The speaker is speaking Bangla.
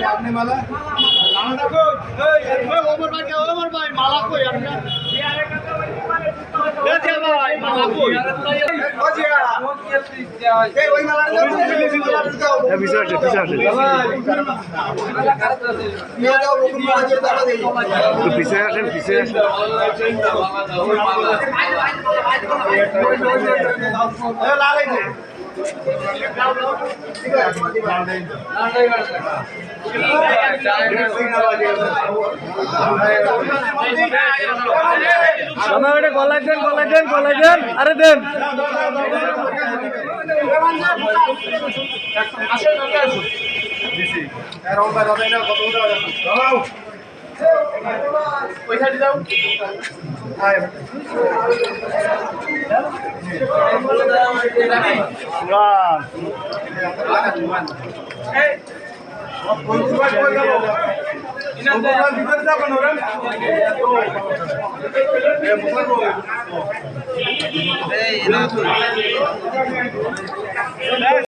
আপনি মালা মালা কই আপনার পিছিয়ে আসেন পিছিয়ে আসেন গলায় দেন গলায় দেন গলায় দেন আরে দেন